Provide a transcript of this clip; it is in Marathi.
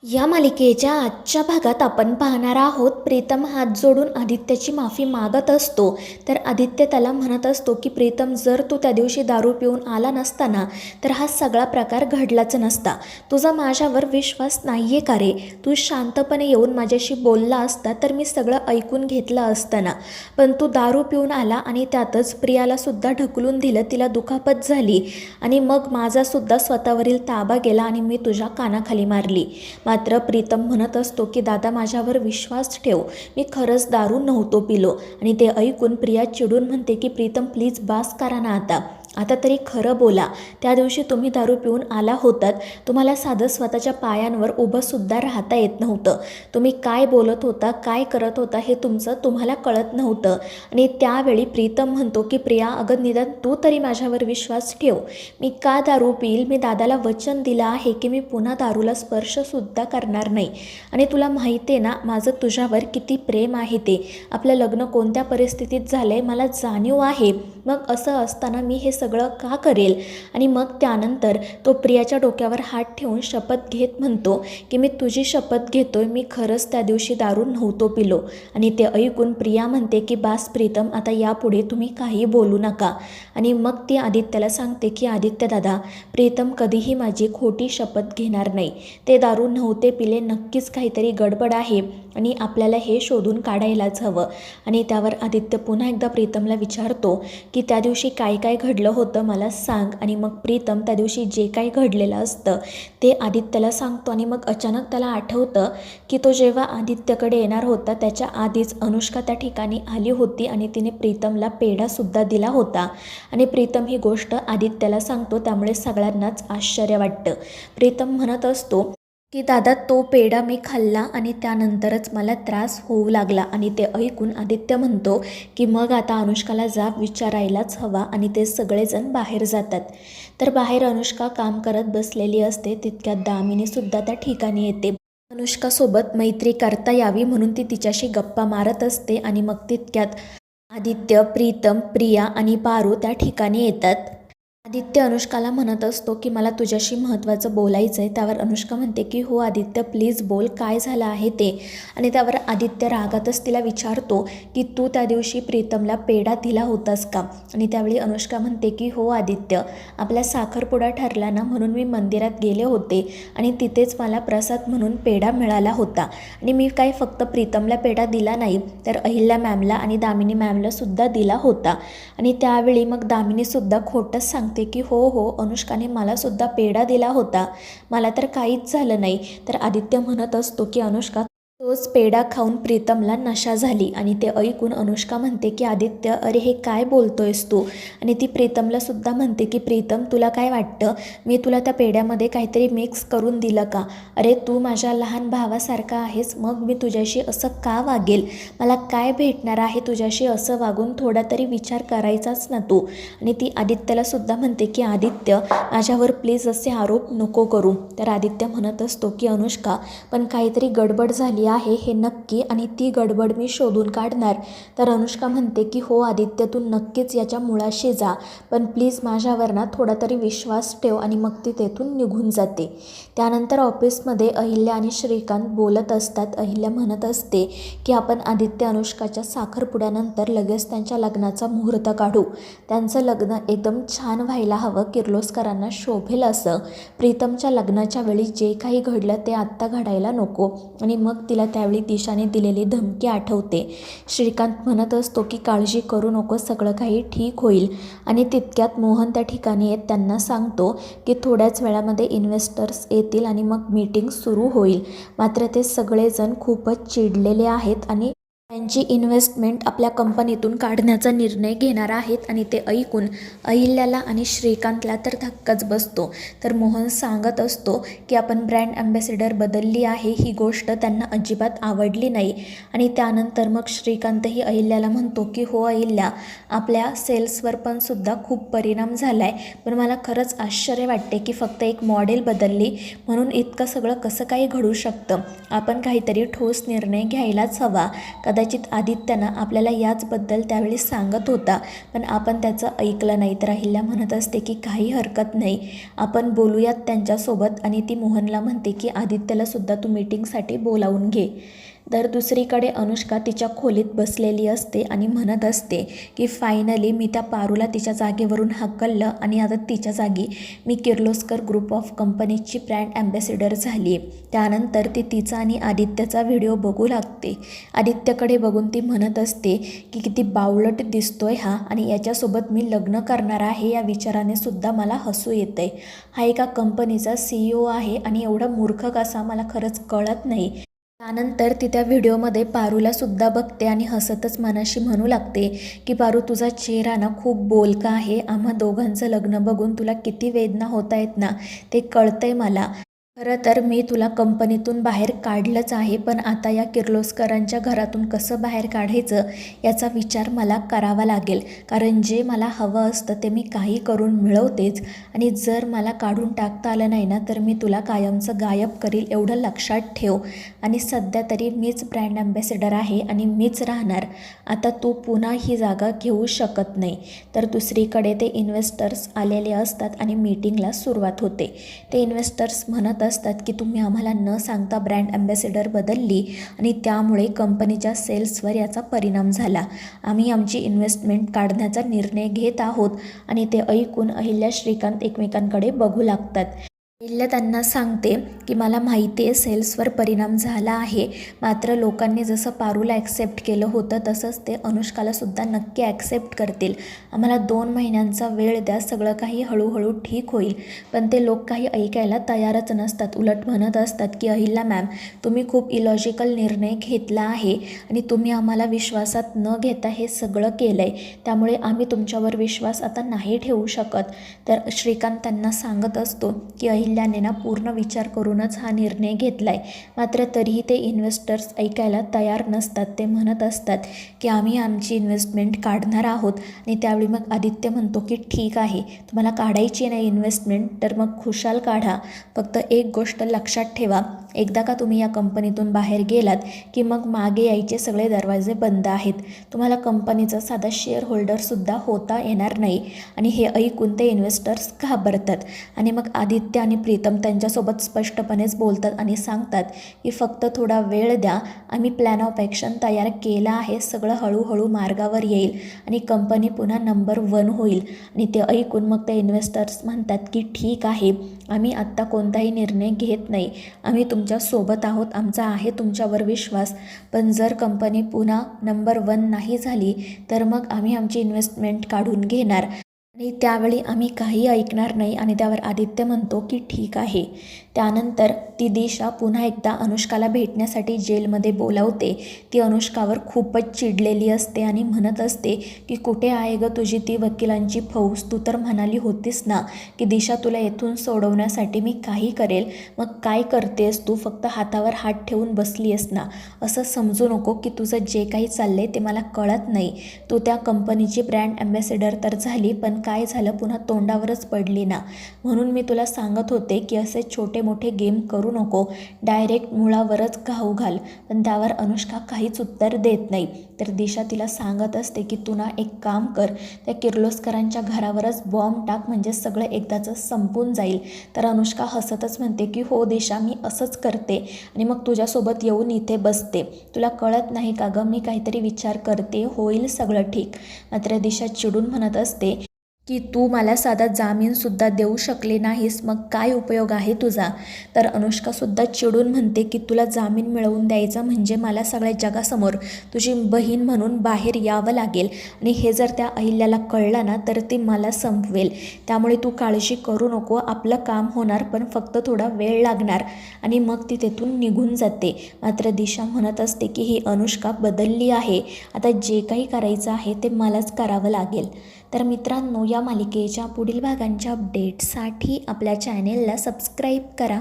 या मालिकेच्या आजच्या भागात आपण पाहणार आहोत प्रीतम हात जोडून आदित्यची माफी मागत असतो. तर आदित्य त्याला म्हणत असतो की प्रीतम, जर तू त्या दिवशी दारू पिऊन आला नसताना तर हा सगळा प्रकार घडलाच नसता. तुझा माझ्यावर विश्वास नाहीये का रे? तू शांतपणे येऊन माझ्याशी बोलला असता तर मी सगळं ऐकून घेतलं असतं ना. पण तू दारू पिऊन आला आणि त्यातच प्रियाला सुद्धा ढकलून दिलं, तिला दुखापत झाली आणि मग माझा सुद्धा स्वतःवरील ताबा गेला आणि मी तुझ्या कानाखाली मारली. मात्र प्रीतम म्हणत असतो की दादा, माझ्यावर विश्वास ठेव, मी खरंच दारू नव्हतो पिलो. आणि ते ऐकून प्रिया चिडून म्हणते की प्रीतम प्लीज बास करा ना आता तरी खरं बोला. त्या दिवशी तुम्ही दारू पिऊन आला होतात, तुम्हाला साधं स्वतःच्या पायांवर उभंसुद्धा राहता येत नव्हतं. तुम्ही काय बोलत होता, काय करत होता हे तुम्हाला कळत नव्हतं. आणि त्यावेळी प्रीतम म्हणतो की प्रिया, अगं निदान तू तरी माझ्यावर विश्वास ठेव. मी का दारू पिईल? मी दादाला वचन दिलं आहे की मी पुन्हा दारूला स्पर्शसुद्धा करणार नाही. आणि तुला माहिती आहे ना माझं तुझ्यावर किती प्रेम आहे ते. आपलं लग्न कोणत्या परिस्थितीत झालं आहे मला जाणीव आहे. मग असं असताना मी हे सगळं का करेल? आणि मग त्यानंतर तो प्रियाच्या डोक्यावर हात ठेवून शपथ घेत म्हणतो की मी तुझी शपथ घेतोय, मी खरंच त्या दिवशी दारू नव्हतो पिलो. आणि ते ऐकून प्रिया म्हणते की बास प्रीतम, आता यापुढे तुम्ही काही बोलू नका. आणि मग ती आदित्यला सांगते की आदित्य दादा, प्रीतम कधीही माझी खोटी शपथ घेणार नाही. ते दारू नव्हते पिले, नक्कीच काहीतरी गडबड आहे आणि आपल्याला हे शोधून काढायलाच हवं. आणि त्यावर आदित्य पुन्हा एकदा प्रीतमला विचारतो की त्या दिवशी काय काय घडलं होतं मला सांग. आणि मग प्रीतम त्या दिवशी जे काही घडलेलं असतं ते आदित्यला सांगतो. आणि मग अचानक त्याला आठवतं की तो जेव्हा आदित्यकडे येणार होता त्याच्या आधीच अनुष्का त्या ठिकाणी आली होती आणि तिने प्रीतमला पेढासुद्धा दिला होता. आणि प्रीतम ही गोष्ट आदित्यला सांगतो, त्यामुळे सगळ्यांनाच आश्चर्य वाटतं. प्रीतम म्हणत असतो की दादा, तो पेढा मी खाल्ला आणि त्यानंतरच मला त्रास होऊ लागला. आणि ते ऐकून आदित्य म्हणतो की मग आता अनुष्काला जाब विचारायलाच हवा. आणि ते सगळेजण बाहेर जातात. तर बाहेर अनुष्का काम करत बसलेली असते. तितक्यात दामिनीसुद्धा त्या ठिकाणी येते. अनुष्कासोबत मैत्री करता यावी म्हणून ती तिच्याशी गप्पा मारत असते. आणि मग तितक्यात आदित्य, प्रीतम, प्रिया आणि पारू त्या ठिकाणी येतात. आदित्य अनुष्काला म्हणत असतो की मला तुझ्याशी महत्त्वाचं बोलायचं आहे. त्यावर अनुष्का म्हणते की हो आदित्य, प्लीज बोल, काय झालं आहे ते. आणि त्यावर आदित्य रागातच तिला विचारतो की तू त्या दिवशी प्रीतमला पेढा दिला होतास का? आणि त्यावेळी अनुष्का म्हणते की हो आदित्य, आपला साखरपुडा ठरला ना म्हणून मी मंदिरात गेले होते आणि तिथेच मला प्रसाद म्हणून पेढा मिळाला होता. आणि मी काय फक्त प्रीतमला पेढा दिला नाही तर अहिल्या मॅमला आणि दामिनी मॅमला सुद्धा दिला होता. आणि त्यावेळी मग दामिनीसुद्धा खोटंच सांगते की हो अनुष्काने मला सुद्धा पेढा दिला होता, मला तर काहीच झालं नाही. तर आदित्य म्हणत असतो की अनुष्का, तोच पेढा खाऊन प्रीतमला नशा झाली. आणि ते ऐकून अनुष्का म्हणते की आदित्य, अरे हे काय बोलतोयस तू? आणि ती प्रीतमला सुद्धा म्हणते की प्रीतम, तुला काय वाटतं मी तुला त्या पेढ्यामध्ये काहीतरी मिक्स करून दिलं का? अरे तू माझ्या लहान भावासारखा आहेस, मग मी तुझ्याशी असं का वागेल? मला काय भेटणार आहे तुझ्याशी असं वागून? थोडा तरी विचार करायचाच ना तू. आणि ती आदित्यला सुद्धा म्हणते की आदित्य, माझ्यावर प्लीज असे आरोप नको करू. तर आदित्य म्हणत असतो की अनुष्का, पण काहीतरी गडबड झाली आहे हे नक्की आणि ती गडबड मी शोधून काढणार. तर अनुष्का म्हणते की हो आदित्य, तू नक्कीच याच्या मुळाशी जा, पण प्लीज माझ्यावर ना थोडा तरी विश्वास ठेव. आणि मग ती तेथून निघून जाते. त्यानंतर ऑफिसमध्ये अहिल्या आणि श्रीकांत बोलत असतात. अहिल्या म्हणत असते की आपण आदित्य अनुष्काच्या साखरपुड्यानंतर लगेच त्यांच्या लग्नाचा मुहूर्त काढू. त्यांचं लग्न एकदम छान व्हायला हवं, किर्लोस्करांना शोभेल असं. प्रीतमच्या लग्नाच्या वेळी जे काही घडलं ते आत्ता घडायला नको. आणि मग तिला त्यावेळी दिशाने दिलेली धमकी आठवते. श्रीकांत म्हणत असतो की काळजी करू नको, सगळं काही ठीक होईल. आणि तितक्यात मोहन त्या ठिकाणी येत त्यांना सांगतो की थोड्याच वेळामध्ये इन्व्हेस्टर्स येतील आणि मग मीटिंग सुरू होईल. मात्र ते सगळेजण खूपच चिडलेले आहेत आणि त्यांची इन्व्हेस्टमेंट आपल्या कंपनीतून काढण्याचा निर्णय घेणार आहेत. आणि ते ऐकून अहिल्याला आणि श्रीकांतला तर धक्काच बसतो. तर मोहन सांगत असतो की आपण ब्रँड ॲम्बॅसेडर बदलली आहे, ही गोष्ट त्यांना अजिबात आवडली नाही. आणि त्यानंतर मग श्रीकांतही अहिल्याला म्हणतो की हो अहिल्या, आपल्या सेल्सवर पण सुद्धा खूप परिणाम झाला आहे, पण मला खरंच आश्चर्य वाटते की फक्त एक मॉडेल बदलली म्हणून इतकं सगळं कसं काही घडू शकतं. आपण काहीतरी ठोस निर्णय घ्यायलाच हवा. कदाचित कदाचित आदित्यना आपल्याला याचबद्दल त्यावेळी सांगत होता, पण आपण त्याचं ऐकलं नाही. तर अहिल्या म्हणत असते की काही हरकत नाही, आपण बोलूयात त्यांच्यासोबत. आणि ती मोहनला म्हणते की आदित्यलासुद्धा तू मीटिंगसाठी बोलावून घे. तर दुसरीकडे अनुष्का तिच्या खोलीत बसलेली असते आणि म्हणत असते की फायनली मी त्या पारूला तिच्या जागेवरून हकललं आणि आता तिच्या जागी मी किर्लोस्कर ग्रुप ऑफ कंपनीजची ब्रँड ॲम्बॅसिडर झाली आहे. त्यानंतर ती तिचा आणि आदित्यचा व्हिडिओ बघू लागते. आदित्यकडे बघून ती म्हणत असते की किती बावळट दिसतोय हा, आणि याच्यासोबत मी लग्न करणार आहे या विचाराने सुद्धा मला हसू येतंय. हा एका कंपनीचा CEO आहे आणि एवढा मूर्ख कसा मला खरंच कळत नाही. त्यानंतर ती त्या व्हिडिओमध्ये पारूलासुद्धा बघते आणि हसतच मनाशी म्हणू लागते की पारू, तुझा चेहरा ना खूप बोलका आहे. आम्हा दोघांचं लग्न बघून तुला किती वेदना होत आहेत ना, ते कळतंय मला. खरं तर मी तुला कंपनीतून बाहेर काढलंच आहे, पण आता या किर्लोस्करांच्या घरातून कसं बाहेर काढायचं याचा विचार मला करावा लागेल. कारण जे मला हवं असतं ते मी काही करून मिळवतेच, आणि जर मला काढून टाकता आलं नाही ना तर मी तुला कायमचं गायब करील, एवढं लक्षात ठेव. आणि सध्या तरी मीच ब्रँड ॲम्बॅसिडर आहे आणि मीच राहणार. आता तू पुन्हा ही जागा घेऊ शकत नाही. तर दुसरीकडे ते इन्व्हेस्टर्स आलेले असतात आणि मीटिंगला सुरुवात होते. ते इन्व्हेस्टर्स म्हणत असतात की तुम्ही आम्हाला न सांगता ब्रँड ॲम्बॅसिडर बदलली आणि त्यामुळे कंपनीच्या सेल्सवर याचा परिणाम झाला. आम्ही आमची इन्व्हेस्टमेंट काढण्याचा निर्णय घेत आहोत. आणि ते ऐकून अहिल्या श्रीकांत एकमेकांकडे बघू लागतात. अहिल्या त्यांना सांगते की मला माहिती आहे सेल्सवर परिणाम झाला आहे, मात्र लोकांनी जसं पारूला ॲक्सेप्ट केलं होतं तसंच ते अनुष्कालासुद्धा नक्की ॲक्सेप्ट करतील. आम्हाला 2 महिन्यांचा वेळ द्या, सगळं काही हळूहळू ठीक होईल. पण ते लोक काही ऐकायला तयारच नसतात. उलट म्हणत असतात की अहिल्या मॅम, तुम्ही खूप इलॉजिकल निर्णय घेतला आहे आणि तुम्ही आम्हाला विश्वासात न घेता हे सगळं केलं आहे, त्यामुळे आम्ही तुमच्यावर विश्वास आता नाही ठेवू शकत. तर श्रीकांत त्यांना सांगत असतो की अहिल्याने ना पूर्ण विचार करूनच हा निर्णय घेतला आहे. मात्र तरीही ते इन्व्हेस्टर्स ऐकायला तयार नसतात. ते म्हणत असतात की आम्ही आमची इन्व्हेस्टमेंट काढणार आहोत. आणि त्यावेळी मग आदित्य म्हणतो की ठीक आहे, तुम्हाला काढायची नाही इन्व्हेस्टमेंट तर मग खुशाल काढा. फक्त एक गोष्ट लक्षात ठेवा, एकदा का तुम्ही या कंपनीतून बाहेर गेलात की मग मागे यायचे सगळे दरवाजे बंद आहेत. तुम्हाला कंपनीचा साधा शेअर होल्डरसुद्धा होता येणार नाही. आणि हे ऐकून ते इन्व्हेस्टर्स घाबरतात. आणि मग आदित्य आणि प्रीतम त्यांच्यासोबत स्पष्टपणेच बोलतात आणि सांगतात की फक्त थोडा वेळ द्या, आम्ही प्लॅन ऑफ ॲक्शन तयार केला आहे, सगळं हळूहळू मार्गावर येईल आणि कंपनी पुन्हा नंबर 1 होईल. आणि ते ऐकून मग ते इन्व्हेस्टर्स म्हणतात की ठीक आहे, आम्ही आत्ता कोणताही निर्णय घेत नाही, आम्ही तुमच्यासोबत आहोत, आमचा आहे तुमच्यावर विश्वास. पण जर कंपनी पुन्हा नंबर 1 नाही झाली तर मग आम्ही आमची इन्व्हेस्टमेंट काढून घेणार आणि त्यावेळी आम्ही काही ऐकणार नाही. आणि त्यावर आदित्य म्हणतो की ठीक आहे. त्यानंतर ती दिशा पुन्हा एकदा अनुष्काला भेटण्यासाठी जेलमध्ये बोलावते. ती अनुष्कावर खूपच चिडलेली असते आणि म्हणत असते की कुठे आहे गं तुझी ती वकिलांची फौज? तू तर म्हणाली होतीस ना की दिशा तुला येथून सोडवण्यासाठी मी काही करेल, मग काय करतेस तू? फक्त हातावर हात ठेवून बसली आहेस ना. असं समजू नको की तुझं जे काही चाललंय ते मला कळत नाही. तू त्या कंपनीची ब्रँड ॲम्बॅसिडर तर झाली, पण काय झालं, पुन्हा तोंडावरच पडली ना. म्हणून मी तुला सांगत होते की असे छोटे मोठे गेम करू नको, डायरेक्ट मुळावरच घाव घाल. पण त्यावर अनुष्का काहीच उत्तर देत नाही. तर दिशा तिला सांगत असते की तू ना एक काम कर, त्या किर्लोस्करांच्या घरावरच बॉम्ब टाक, म्हणजे सगळं एकदाचं संपून जाईल. तर अनुष्का हसतच म्हणते की हो दिशा, मी असंच करते आणि मग तुझ्यासोबत येऊन इथे बसते. तुला कळत नाही का गं, मी काहीतरी विचार करते, होईल सगळं ठीक. मात्र दिशा चिडून म्हणत असते की तू मला साधा जामीनसुद्धा देऊ शकले नाहीस, मग काय उपयोग आहे तुझा? तर अनुष्कासुद्धा चिडून म्हणते की तुला जामीन मिळवून द्यायचा म्हणजे मला सगळ्या जगासमोर तुझी बहीण म्हणून बाहेर यावं लागेल, आणि हे जर त्या अहिल्याला कळलं ना तर ती मला संपवेल. त्यामुळे तू काळजी करू नको, आपलं काम होणार, पण फक्त थोडा वेळ लागणार. आणि मग ती तेथून निघून जाते. मात्र दिशा म्हणत असते की ही अनुष्का बदलली आहे, आता जे काही करायचं आहे ते मलाच करावं लागेल. तर मित्रांनो, या मालिकेच्या पुढील भागांच्या अपडेटसाठी आपल्या चॅनेलला सबस्क्राईब करा.